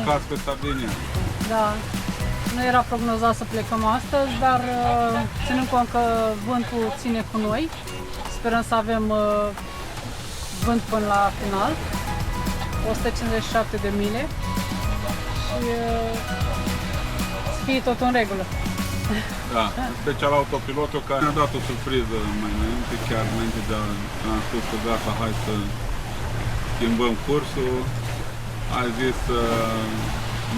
plecați pe Sardinia. Da. Nu era prognozat să plecăm astăzi, dar ținând cont că vântul ține cu noi, sperăm să avem vânt până la final, 157 de mile și să fie tot în regulă. Da, în special autopilotul care ne-a dat o surpriză mai înainte, chiar înainte de a spus că gata, hai să schimbăm cursul, a zis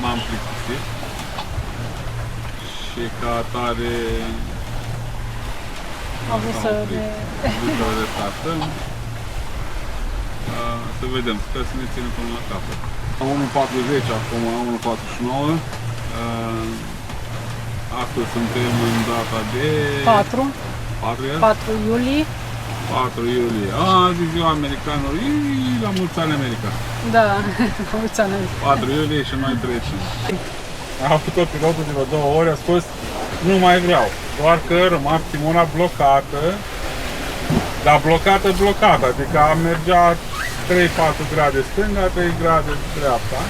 m-am plictisit și ca atare Am vrut să ne... restartăm. Să vedem, sper să ne ținem până la capăt. 1.40 acum, 1.49. Astăzi suntem în data de 4 iulie. 4 iulie. Azi ziua americanilor. La mulți ani America. Da, la mulți ani. 4 iulie și noi trecem. A făcut pilotul de vreo 2 ore, a spus nu mai vreau. Doar că rămas timona blocată. Dar blocată. Adică mergea 3-4 grade stânga, 3 grade dreapta.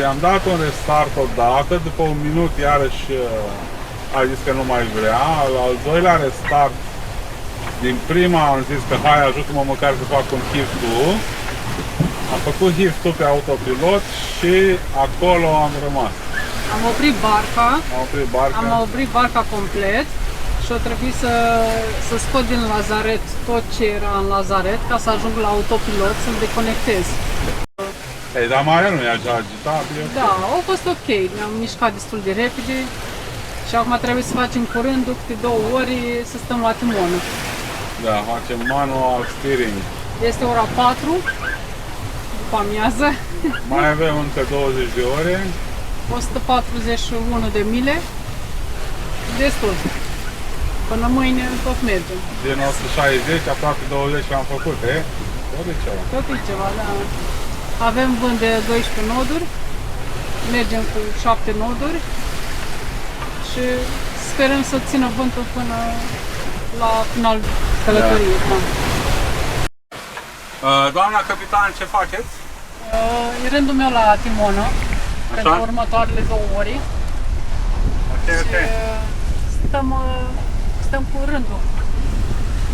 I-am dat un restart odată, după un minut iarăși a zis că nu mai vrea. Al doilea restart, din prima am zis că hai ajută-mă măcar să fac un hift-to. Am făcut hift-to pe autopilot și acolo am rămas. Am oprit barca complet și a trebuit să scot din lazaret tot ce era în lazaret ca să ajung la autopilot să-l deconectez. Ei, dar Maria nu e așa agitat. Da, a fost ok, ne-am mișcat destul de repede și acum trebuie să facem cu rândul câte 2 ori să stăm la timonă. Da, facem manual steering. Este ora 4 după amiază. Mai avem încă 20 de ore. 141 de mile. Destul. Până mâine tot mergem. Din 160, aproape 20 am făcut, e? Tot e ceva. Tot e ceva, da. Avem vânt de 12 noduri, mergem cu 7 noduri și sperăm să țină vântul până la final călătoriei. Da. Doamna capitan, ce faceți? E rândul meu la timonă, pentru următoarele 2 ore. Ok. Stăm cu rândul.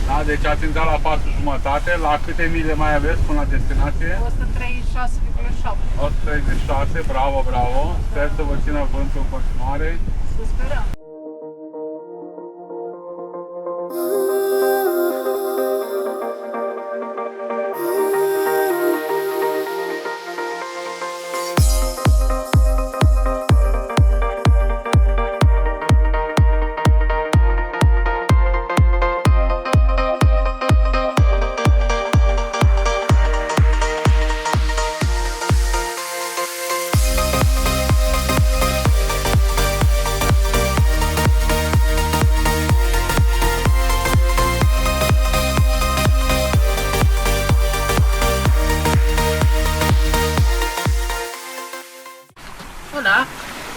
Da, deci ați intrat la 4:30, la câte mile mai aveți până la destinație? 136,7. 136, bravo! Sper să vă țină vântul în continuare. Să sperăm.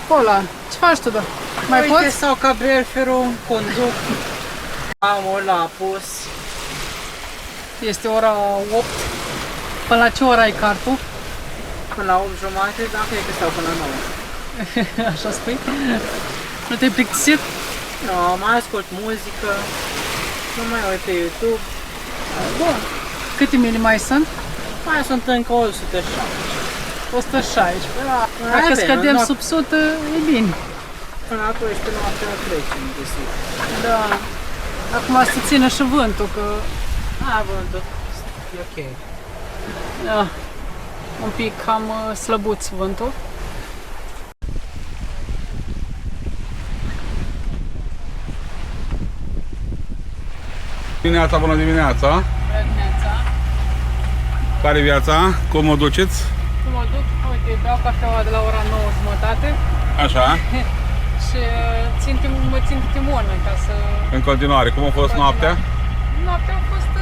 Hola, ce faci tu, da? Mai Uite, poți? sau cabrierferul, conduc. Am ăla pus. Este ora 8. Până la ce ora ai cartul? Până la 8 jumate, dar cred că stau până la 9. Așa spui? Nu te-ai plictisit? Nu, mai ascult muzică, nu mai uit pe YouTube. Bun. Câte mile mai sunt? Mai sunt încă 160. 160. Da, Dacă bine, scădem sub 100, e bine. Până la 12 noaptea trecem de sus. Da. Acum să țină și vântul, că... Vântul. E ok. Da. Un pic cam slăbuț vântul. Bună dimineața! Bună dimineața! Care viața? Cum o duceți? Cum mă duc? Uite, beau cafeaua de la ora 9:30 Așa. și mă țin timonă ca să... În continuare, cum a fost noaptea? Noaptea a fost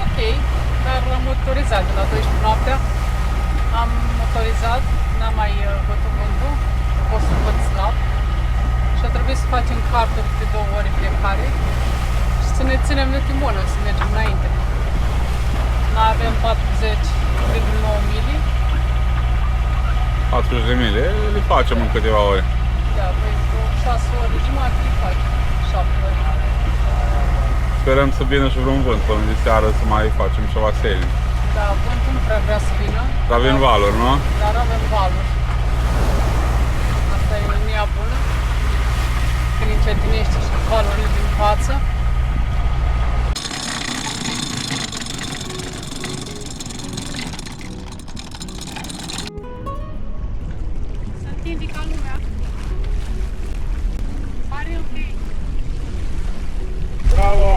ok, dar am motorizat de la 12 noaptea. Am motorizat, n-am mai bătut vântul, a fost un vânt slab și a trebuit să facem carturi de 2 ori fiecare și să ne ținem de timonă, să mergem înainte. Avem 40,9 mili 25 de mile, le facem în câteva ore. Da, păi 6 ore jumătate le faci. 7 ore. Sperăm să vină și vreun vânt până de seară să mai facem ceva serii. Da, vântul nu prea vrea să vină. Dar avem valuri, nu? Dar avem valuri. Asta e linia bună. Când încetinește și valurile din față. Sunt indica lumea. Pare ok. Bravo!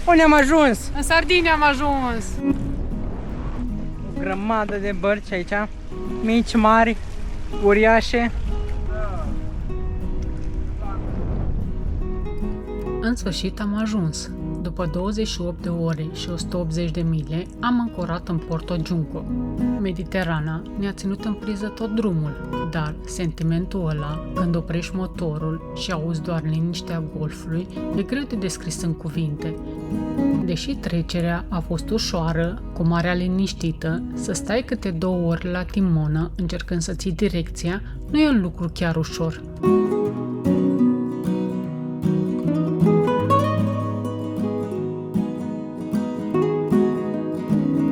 Unde am ajuns? În Sardinia am ajuns. O grămadă de bărci aici. Mici, mari, uriașe. În sfârșit am ajuns. După 28 de ore și 180 de mile, am ancorat în Porto Junco. Mediterana ne-a ținut în priză tot drumul, dar sentimentul ăla, când oprești motorul și auzi doar liniștea golfului, e greu de descris în cuvinte. Deși trecerea a fost ușoară, cu marea liniștită, să stai câte 2 ore la timonă încercând să ții direcția, nu e un lucru chiar ușor.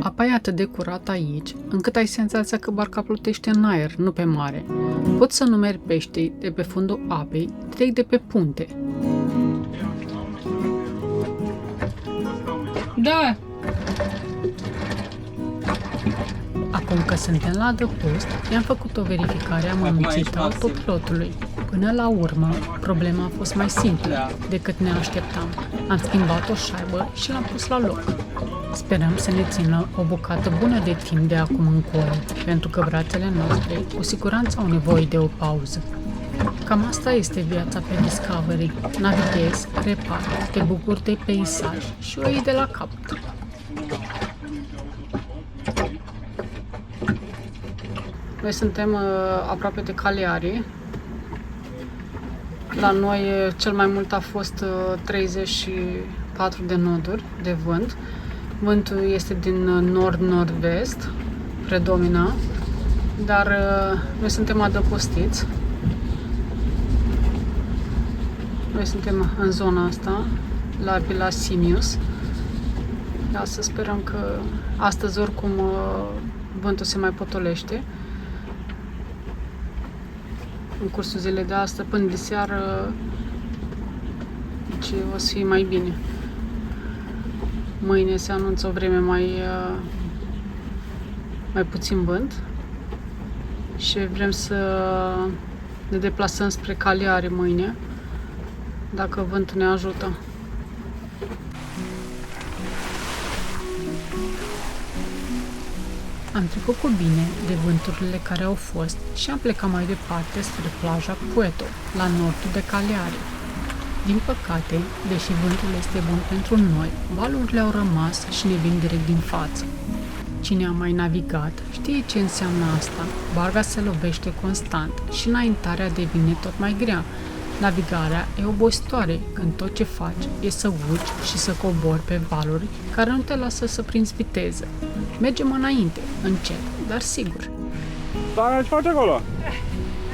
Apa e atât de curat aici, încât ai senzația că barca plutește în aer, nu pe mare. Poți să numeri peștii de pe fundul apei, direct de pe punte. Da! Acum că suntem la adăpost, i-am făcut o verificare amănunțită a autopilotului. Până la urmă, problema a fost mai simplă decât ne așteptam. Am schimbat o șaibă și l-am pus la loc. Sperăm să ne țină o bucată bună de timp de acum încolo, pentru că brațele noastre cu siguranță au nevoie de o pauză. Cam asta este viața pe Discovery. Navighezi, repari, te bucuri de peisaj și o iei de la capăt. Noi suntem aproape de Cagliari. La noi cel mai mult a fost 34 de noduri de vânt. Vântul este din nord-nord-vest, predomină, dar noi suntem adăpostiți. Noi suntem în zona asta, la Villa Simius. Da, să sperăm că astăzi oricum vântul se mai potolește. În cursul zilei de astăzi, până de seară, deci o să fie mai bine. Mâine se anunță o vreme mai puțin vânt și vrem să ne deplasăm spre Cagliari mâine, dacă vântul ne ajută. Am trecut cu bine de vânturile care au fost și am plecat mai departe spre plaja Pueto, la nordul de Cagliari. Din păcate, deși vântul este bun pentru noi, valurile au rămas și ne vin direct din față. Cine a mai navigat știe ce înseamnă asta. Barca se lovește constant și înaintarea devine tot mai grea. Navigarea e obositoare când tot ce faci e să urci și să cobori pe valuri care nu te lasă să prinzi viteză. Mergem înainte, încet, dar sigur. Dar ce faci acolo?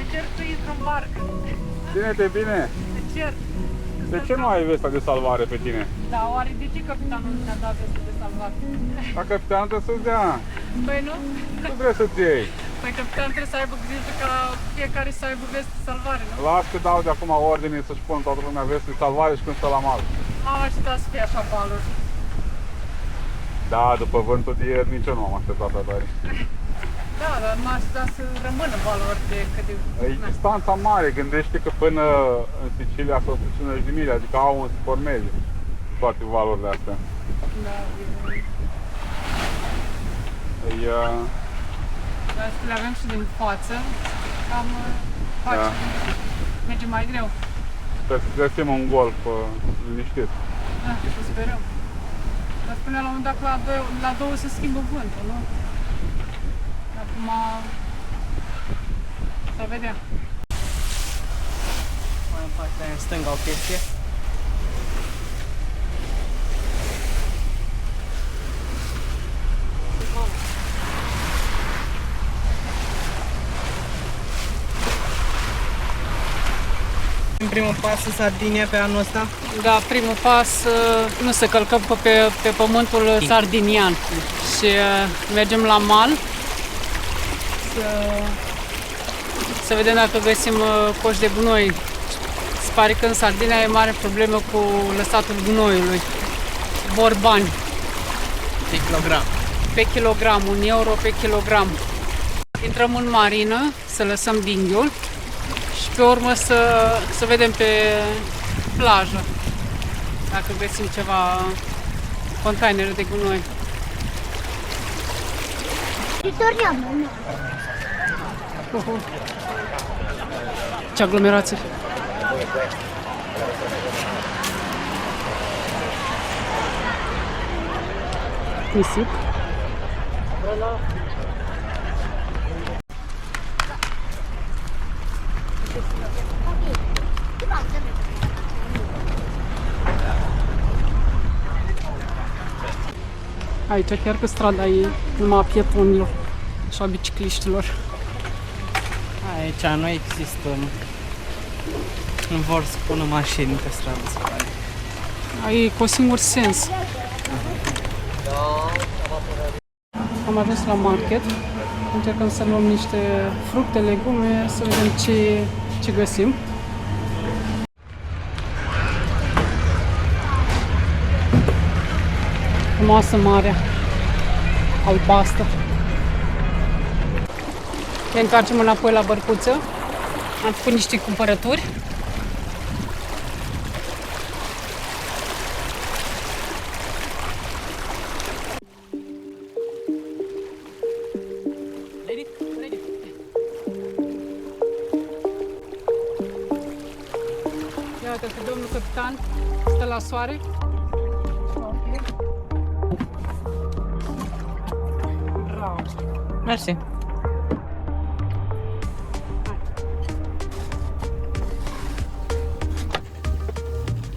Încerc să intru în barcă. Ține-te bine! Încerc. De ce nu ai vesta de salvare pe tine? Da, oare de ce capitanul nu ne-a dat vestă de salvare? Dacă capitanul trebuie să-ți dea. Păi nu? Tu trebuie să-ți iei. Păi capitanul trebuie să aibă grijă ca fiecare să aibă vestă de salvare, nu? Las că dau de acum ordine să-și pun toată lumea veste de salvare și când stă la mal. M-am așteptat să fie așa valuri. Da, după vântul de ieri nici eu nu am așteptat tare. Da, dar m-am așteptat să rămână valori de cât de... E distanța mare, gândește că până în Sicilia sunt 50 de mile, adică au un spor mediu toate valurile astea. Da, dar să le avem și din față, cam face, merge mai greu. Sper să găsim un golf liniștit. Da, să sperăm. Dar spunea la un moment dat că la două se schimbă vântul, nu? Acum să vedem. Mai în partea în stânga o chestie. În primul pas în Sardinia pe anul ăsta? Da, primul pas, nu să călcăm pe pământul sardinian și mergem la mal să vedem dacă găsim coși de gunoi. Se pare că în Sardinia e mare problemă cu lăsatul gunoiului. Vor bani. Pe kilogram. Pe kilogram, 1 euro pe kilogram. Intrăm în marină să lăsăm dinghiul și pe urmă să vedem pe plajă dacă găsim ceva containere de gunoi. Ce aglomerație! Nisip. Aici chiar că strada e numai a pietonilor și a bicicliștilor. Aici nu există. Nu vor să pună mașini pe stradă, se pare. Ai cu singur sens. Am ajuns la market. Încercăm să luăm niște fructe, legume, să vedem ce găsim. Frumoasă marea, albastră. Ne întoarcem înapoi la bărcuță. Am făcut niște cumpărături. Ia uite că domnul capitan stă la soare. Mersi.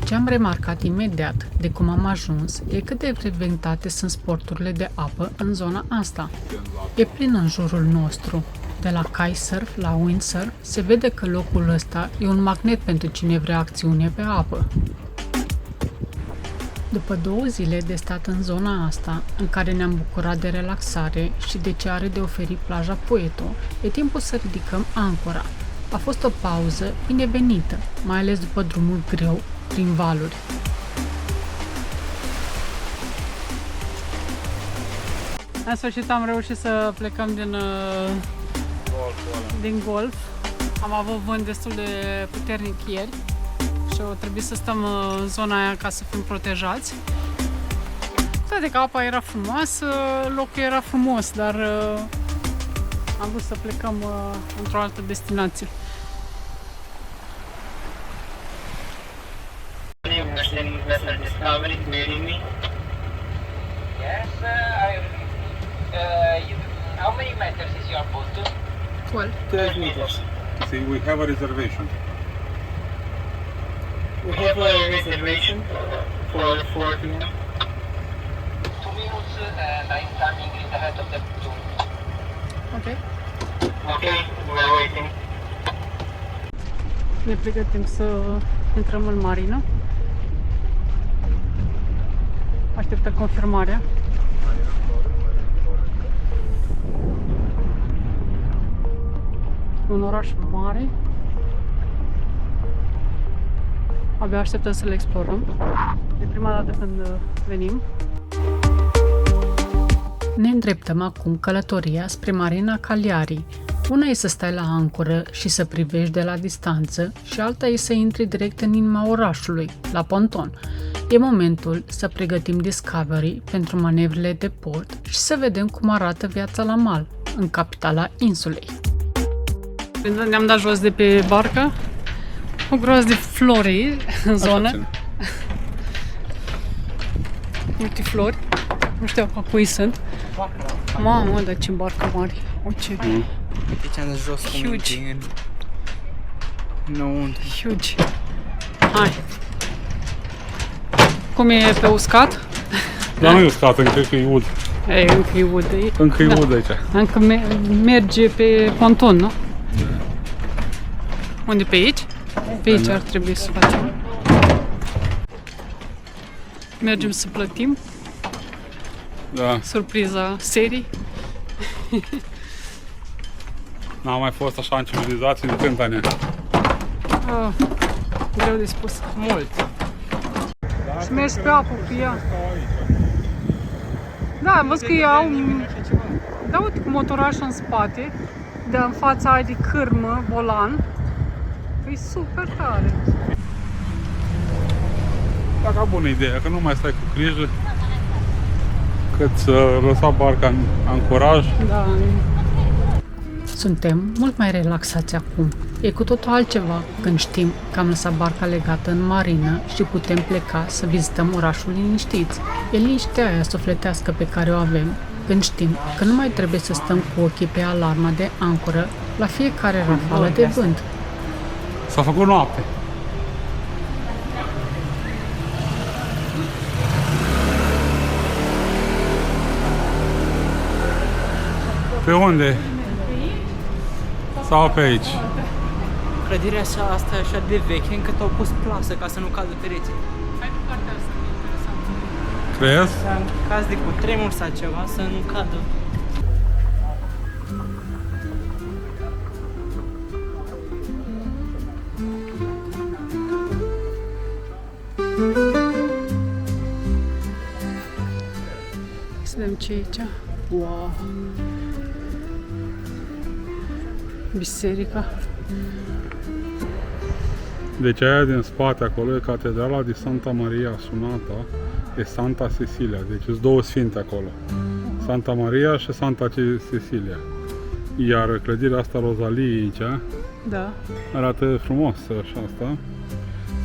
Ce am remarcat imediat de cum am ajuns e cât de frecventate sunt sporturile de apă în zona asta. E plin în jurul nostru. De la kitesurf la windsurf se vede că locul ăsta e un magnet pentru cine vrea acțiune pe apă. După 2 zile de stat în zona asta, în care ne-am bucurat de relaxare și de ce are de oferit plaja Pueto, e timpul să ridicăm ancora. A fost o pauză binevenită, mai ales după drumul greu prin valuri. În sfârșit am reușit să plecăm din golf. Am avut vânt destul de puternic ieri și o trebuie să stăm în zona aia ca să fim protejați. Cu toate că apa era frumoasă, locul era frumos, dar am vrut să plecăm într-o altă destinație. How many meters is your boat? 12. 12 meters. See, we have a reservation. We have a reservation for 4 p.m. 2 minutes and I'm coming in the head of the platoon. Ok. Okay, we're waiting. Ne pregătim să intrăm în marină. Așteptăm confirmarea. Un oraș mare. Abia așteptăm să le explorăm. E prima dată când venim. Ne îndreptăm acum călătoria spre Marina Cagliari. Una e să stai la ancoră și să privești de la distanță și alta e să intri direct în inima orașului, la ponton. E momentul să pregătim Discovery pentru manevrele de port și să vedem cum arată viața la mal, în capitala insulei. Ne-am dat jos de pe barcă, o groază de flori în zonă. Multe flori, nu știu a cui sunt. Mamă, dar ce barcă mare! Uite, Deci am jos cu Huge. minte înăuntru. huge! Hai! Cum e pe uscat? Dar nu e uscat, încă e ud. Ei, încă e ud. Încă e Da. ud aici. Încă merge pe ponton, nu? Unde, pe aici? Pe aici ar trebui să facem. Mergem să plătim. Da. Surpriza serii. N-am mai fost așa în civilizație de câte ani. Oh, greu de spus. Mult. Să mergi pe apă cu ea. Da, am văzut că iau... Da, uite, cu motorașul în spate, de în fața ai de cârmă, volan. E super tare. Dacă bună idee, că nu mai stai cu grijă cât să lăsa barca în ancoraj. Da. Suntem mult mai relaxați acum. E cu totul altceva când știm că am lăsat barca legată în marină și putem pleca să vizităm orașul liniștiți. E liniștea aia sufletească pe care o avem când știm că nu mai trebuie să stăm cu ochii pe alarma de ancoră la fiecare rafală de vânt. S-a făcut noapte. Pe unde? Sau pe aici? Clădirea asta e așa de veche încât au pus plasă ca să nu cadă pereții. Hai pe partea asta, e interesant. Crezi? În caz de cutremur sau ceva să nu cadă. Să vedem ce e aici. Wow! Biserica. Deci aia din spate acolo e catedrala de Santa Maria Assunata e Santa Cecilia. Deci sunt două sfinte acolo. Santa Maria și Santa Cecilia. Iar clădirea asta Rozalie aici Da. arată frumos așa asta.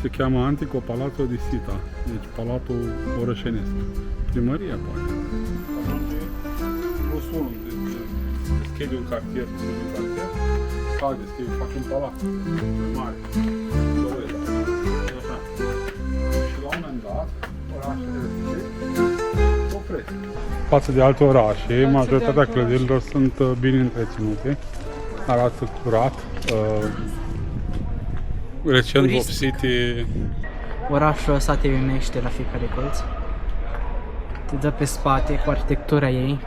Se cheamă Antico Palazzo di Sita. Deci palatul orășenesc. Primăria poate. Plus unul. Deschide un cartier, fac un palat mare. Și la un moment dat, orașele opresc. Față de alte orașe, majoritatea clădirilor sunt bine întreținute, arată curat, recent vopsite. Orașul ăsta te uimește la fiecare colț. Te dă pe spate cu arhitectura ei.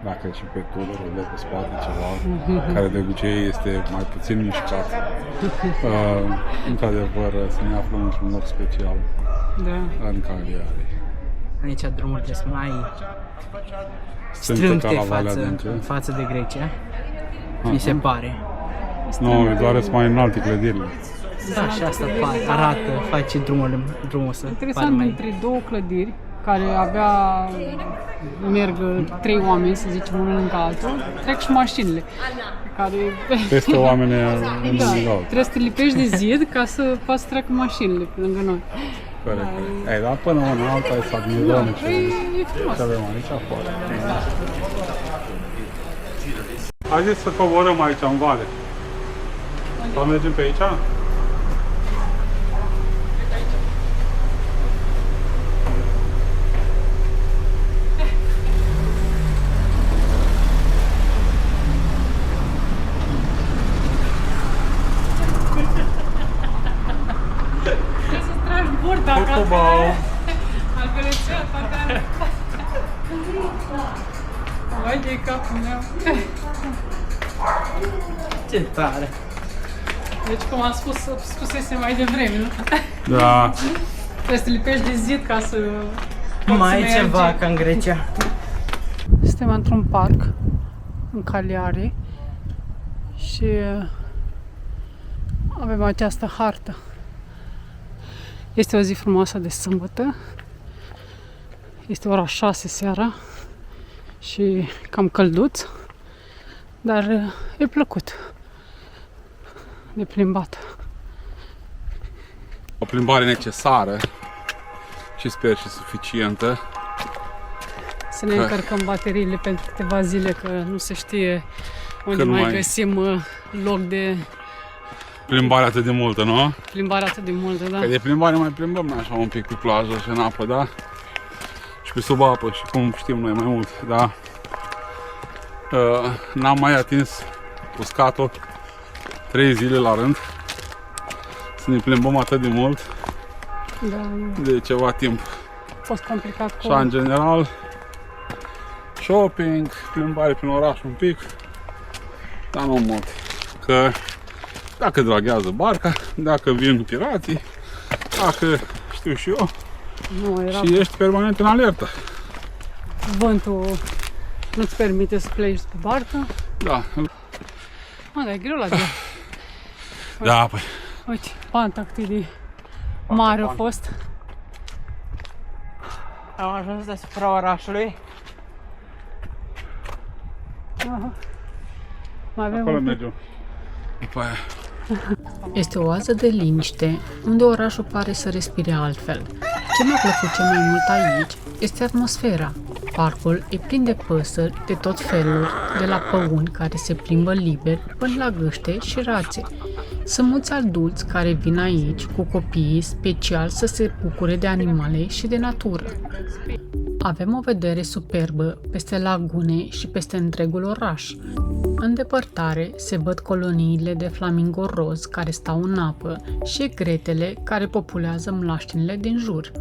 Dacă și pe colorul de pe spate ceva, care de obicei este mai puțin mișcat. Într-adevăr, să ne aflăm într-un loc special Da. în Cagliari. Aici drumurile sunt mai Sunt strâmte ca la Valea Adâncă. față de Grecia. Mi se pare. Nu, doar sunt mai înalte clădirile. Da, și asta arată, face drumul să pară Interesant, mai... între două clădiri care abia merg 3 oameni, să zicem, unul lângă altul, trec și mașinile care... Peste oamenii în Da, altul. trebuie să te lipești de zid ca să poți să treacă mașinile pe lângă noi. Corect. Ei, dar până în alta e să admirăm Păi, e frumos. ce avem aici afară. Haideți să coborăm aici în vale. Sau mergem pe aici? Cucubau! Vai de capul meu! Ce tare! Deci, cum am spusese mai devreme, nu? Da. Trebuie să te lipești de zid ca să... Mai poți e să ceva mergi. ca în Grecia. Suntem într-un parc în Cagliari și avem această hartă. Este o zi frumoasă de sâmbătă. Este ora 6 seara și cam călduț, dar e plăcut de plimbat. O plimbare necesară și sper și suficientă. Să ne încărcăm bateriile pentru câteva zile, că nu se știe unde Când mai mai- găsim loc de Plimbare atât de multă, nu? plimbare atât de multă, da? Că de plimbare mai plimbăm noi așa un pic pe plajă și în apă, da? Și pe sub apă și cum știm noi mai mult, da? N-am mai atins uscatul 3 zile la rând. să ne plimbăm atât de mult Da, de ceva timp. a fost complicat cu... Și în general, shopping, plimbare prin oraș un pic, dar nu mult. Că dacă draghează barca, dacă vin pirații, dacă știu și eu, Nu, era și ești permanent în alertă. vântul nu-ți permite să pleci pe barcă. Da, Mă, dar e greu la tine. da, păi. Uite, panta cât de mare a fost. Am ajuns deasupra orașului. Aha. Mai avem Acolo un pic. mergem. După aia. Este o oază de liniște, unde orașul pare să respire altfel. Ce mi-a plăcut cel mai mult aici este atmosfera. Parcul e plin de păsări de tot felul, de la păuni care se plimbă liber până la gâște și rațe. Sunt mulți adulți care vin aici cu copiii special să se bucure de animale și de natură. Avem o vedere superbă peste lagune și peste întregul oraș. În depărtare se văd coloniile de flamingo roz care stau în apă și egretele care populează mlaștinile din jur.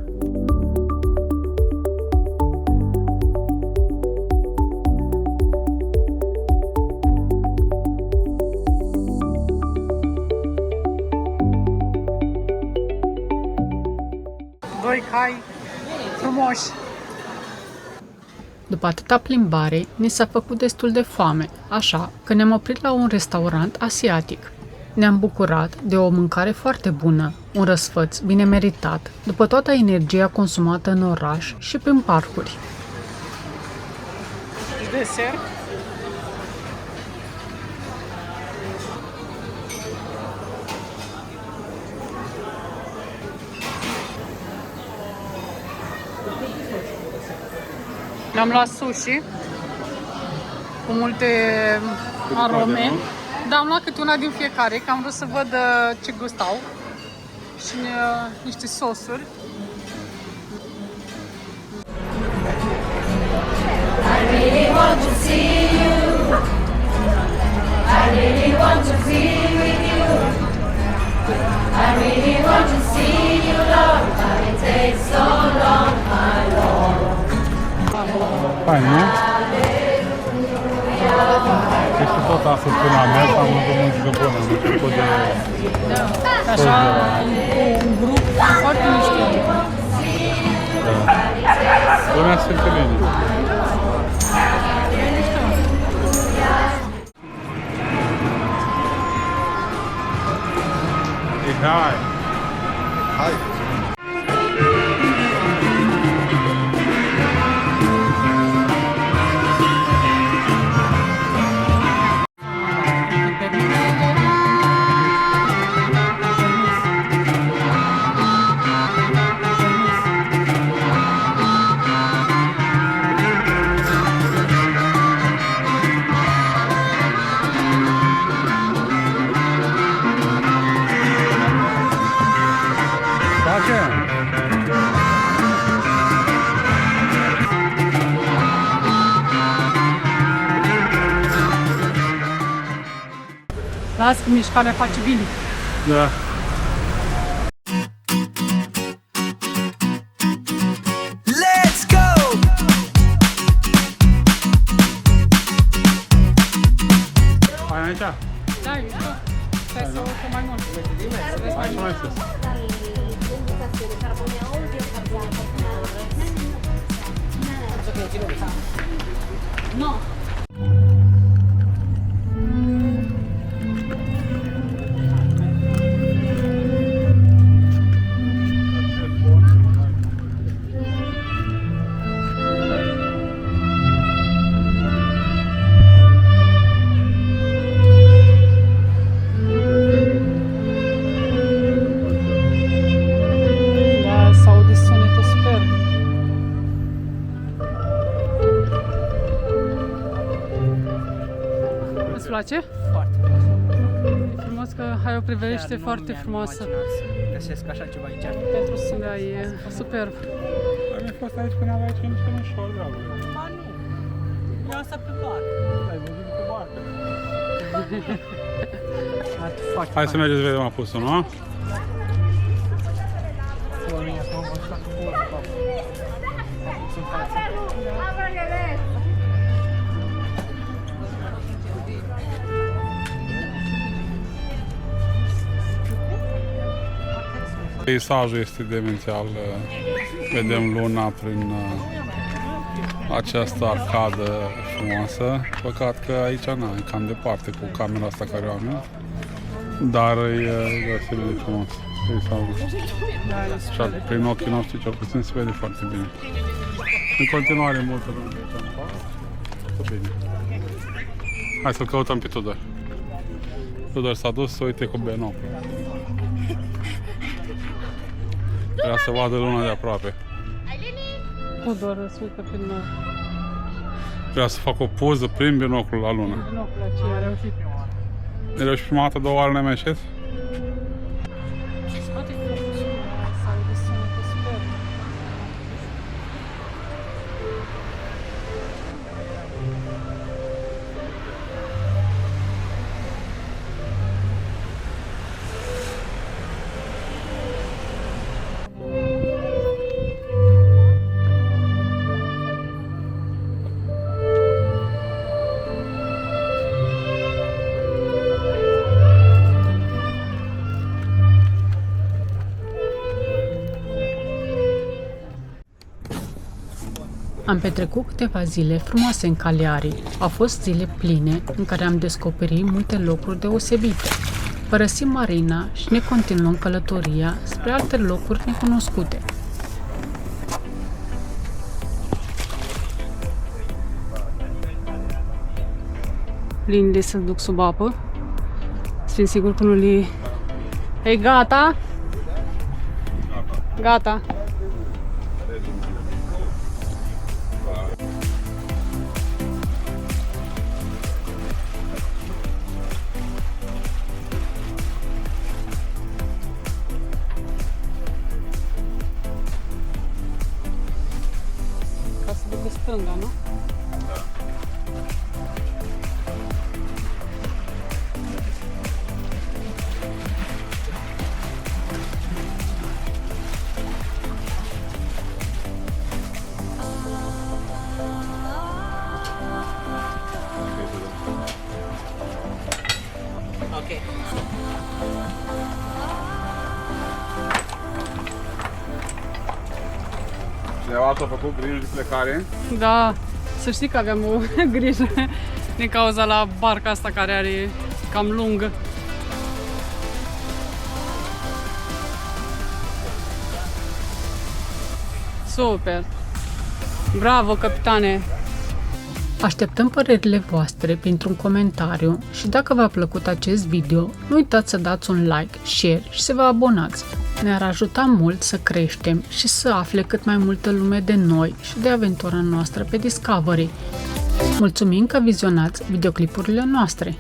Doi cai frumoși. După atâta plimbare, ni s-a făcut destul de foame, așa că ne-am oprit la un restaurant asiatic. Ne-am bucurat de o mâncare foarte bună, un răsfăț bine meritat, după toată energia consumată în oraș și prin parcuri. Desert. Ne-am luat sushi cu multe arome, dar am luat câte una din fiecare, că am vrut să văd ce gustau și niște sosuri. Fain, nu? Este tot asta până am mers, am văzut muzică bună, deci tot de... Așa, cu un grup foarte mișto. Lumea se simte bine. E hai! Las că mișcarea face bine. Da. Let's go! Hai aici? Da, e mișto. Stai să urcă mai mult. Hai și mai sus. Nu. Da, s-aude sunetul super. Îți place? Foarte E frumos că ai o priveliște foarte frumoasă. Găsesc așa ceva aici. Pentru Sâmbia e superb. Dar mi-a fost aici când aveai 5 minute și o dragă. Ba nu. Eu asta pe barcă. Ai văzut pe barcă. Arată foarte Hai să fain. mergeți să vedem apusul, nu? Peisajul este demențial. Vedem luna prin această arcadă frumoasă. Păcat că aici e cam departe cu camera asta care o am eu. Dar e deosebit de frumos peisajul. Și prin ochii noștri cel puțin se vede foarte bine. În continuare multă lume aici în față. Bine. Hai să-l căutăm pe Tudor. Tudor s-a dus să uite cu binocul. Vrea să vadă luna de aproape. Tudor se uită prin Vrea să fac o poză prin binocul la lună. binocul aceea, a reușit. Ne reuși prima dată 2 ori ne-am ieșit? Scoate telefonul să auzi sunetul super. Am petrecut câteva zile frumoase în Cagliari. Au fost zile pline în care am descoperit multe locuri deosebite. Părăsim marina și ne continuăm călătoria spre alte locuri necunoscute. Liniile se duc sub apă. Să fim siguri că nu li... Ei, gata? Gata. Ca să ducă stânga, nu? Ok. Cineva s-a făcut griji de plecare. Da, să știi că aveam o grijă din cauza la barca asta care are cam lungă. Super! Bravo, capitane! Așteptăm părerile voastre printr-un comentariu și dacă v-a plăcut acest video, nu uitați să dați un like, share și să vă abonați. Ne-ar ajuta mult să creștem și să afle cât mai multă lume de noi și de aventura noastră pe Discovery. Mulțumim că vizionați videoclipurile noastre!